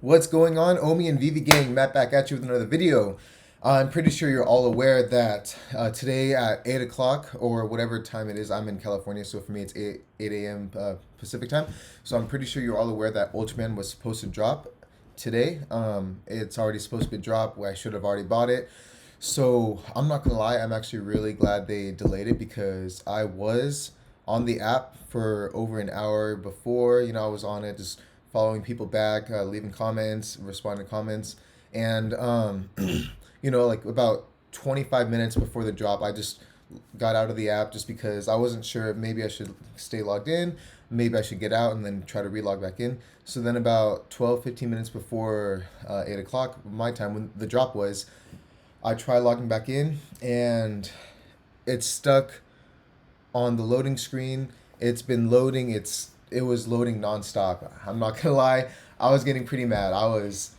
What's going on, Omi and Vivi gang? Matt back at you with another video. I'm pretty sure you're all aware that today at 8 o'clock or whatever time it is, I'm in California, so for me it's 8 a.m. Pacific time. So I'm pretty sure you're all aware that Ultraman was supposed to drop today. It's already supposed to be dropped. I should have already bought it. So I'm not gonna lie, I'm actually really glad they delayed it because I was on the app for over an hour before. I was on it just following people back, leaving comments, responding to comments, and like about 25 minutes before the drop, I just got out of the app just because I wasn't sure if maybe I should stay logged in, maybe I should get out and then try to relog back in. So then about 12, 15 minutes before 8 o'clock my time when the drop was, I tried logging back in and it's stuck on the loading screen. It's been loading. It was loading nonstop. I'm not gonna lie. I was getting pretty mad. I was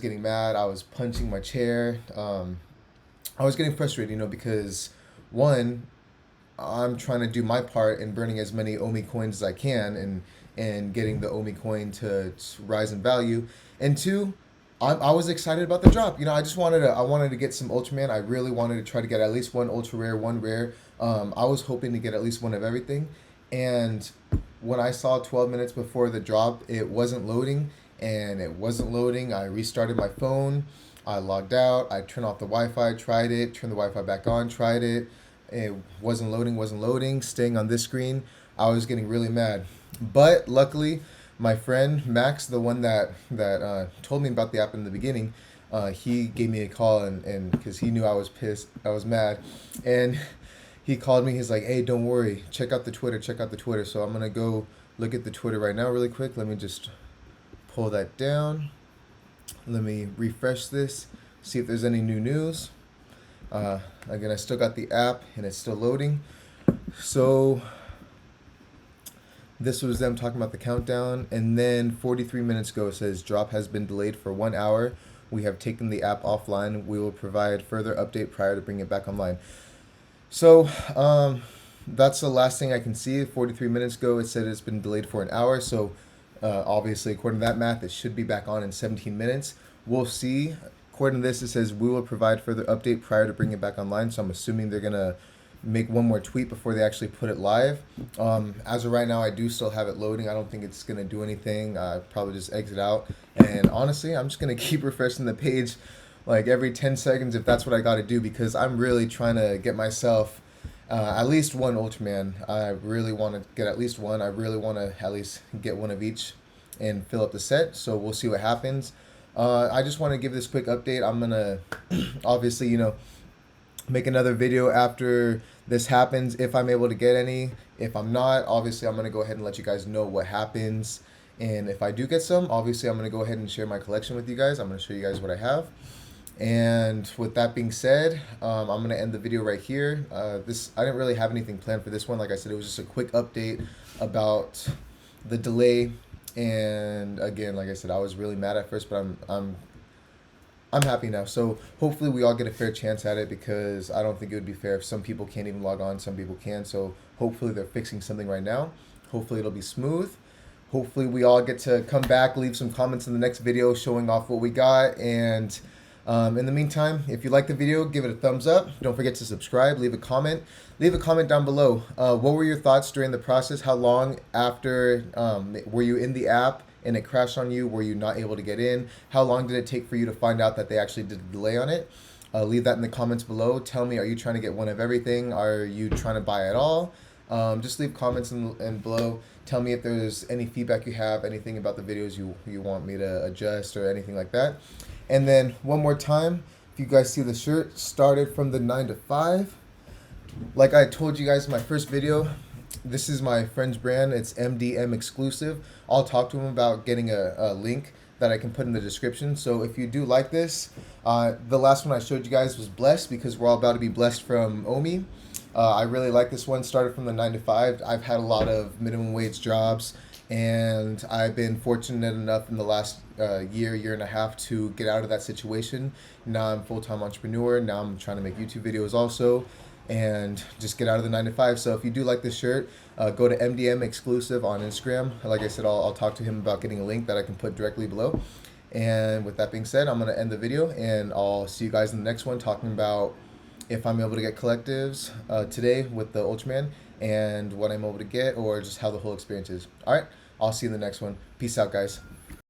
getting mad. I was punching my chair. I was getting frustrated, because one, I'm trying to do my part in burning as many Omi coins as I can and getting the Omi coin to rise in value, and two, I was excited about the drop. I wanted to get some Ultraman. I really wanted to try to get at least one ultra rare, one rare. I was hoping to get at least one of everything. And when I saw 12 minutes before the drop, it wasn't loading, and it wasn't loading. I restarted my phone. I logged out. I turned off the Wi-Fi, tried it, turned the Wi-Fi back on, tried it. It wasn't loading, staying on this screen. I was getting really mad. But luckily, my friend Max, the one that told me about the app in the beginning, he gave me a call and because he knew I was pissed, I was mad, and he called me. He's like, "Hey, don't worry. Check out the Twitter. Check out the Twitter." So I'm gonna go look at the Twitter right now, really quick. Let me just pull that down. Let me refresh this, see if there's any new news. Again, I still got the app and it's still loading. So this was them talking about the countdown, and then 43 minutes ago it says drop has been delayed for 1 hour. We have taken the app offline. We will provide further update prior to bringing it back online. So that's the last thing I can see. 43 minutes ago it said it's been delayed for an hour. So obviously, according to that math, it should be back on in 17 minutes. We'll see. According to this, it says we will provide further update prior to bringing it back online. So I'm assuming they're gonna make one more tweet before they actually put it live. As of right now, I do still have it loading. I don't think it's gonna do anything. Probably just exit out. And honestly, I'm just gonna keep refreshing the page like every 10 seconds if that's what I got to do, because I'm really trying to get myself at least one Ultraman. I really want to get at least one. I really want to at least get one of each and fill up the set. So we'll see what happens. I just want to give this quick update. I'm gonna obviously, make another video after this happens if I'm able to get any. If I'm not, obviously I'm gonna go ahead and let you guys know what happens. And if I do get some, obviously I'm gonna go ahead and share my collection with you guys. I'm gonna show you guys what I have. And with that being said, I'm gonna end the video right here. I didn't really have anything planned for this one. Like I said, it was just a quick update about the delay. And again, like I said, I was really mad at first, but I'm happy now. So hopefully we all get a fair chance at it, because I don't think it would be fair if some people can't even log on, some people can. So hopefully they're fixing something right now. Hopefully it'll be smooth. Hopefully we all get to come back, leave some comments in the next video showing off what we got. And in the meantime, if you like the video, give it a thumbs up. Don't forget to subscribe, leave a comment. Leave a comment down below. What were your thoughts during the process? How long after were you in the app and it crashed on you? Were you not able to get in? How long did it take for you to find out that they actually did a delay on it? Leave that in the comments below. Tell me, are you trying to get one of everything? Are you trying to buy it all? Just leave comments in below. Tell me if there's any feedback you have, anything about the videos you want me to adjust or anything like that. And then one more time, if you guys see the shirt, started from the 9 to 5. Like I told you guys in my first video, this is my friend's brand. It's MDM exclusive. I'll talk to him about getting a link that I can put in the description. So if you do like this, the last one I showed you guys was blessed, because we're all about to be blessed from Omi. I really like this one. Started from the 9 to 5. I've had a lot of minimum wage jobs, and I've been fortunate enough in the last year and a half to get out of that situation. Now I'm a full-time entrepreneur. Now I'm trying to make YouTube videos also. and just get out of the 9 to 5. So if you do like this shirt, go to MDM exclusive on Instagram. Like I said, I'll talk to him about getting a link that I can put directly below. And with that being said, I'm going to end the video, and I'll see you guys in the next one, talking about if I'm able to get collectives today with the Ultraman, and what I'm able to get, or just how the whole experience is. All right, I'll see you in the next one. Peace out, guys.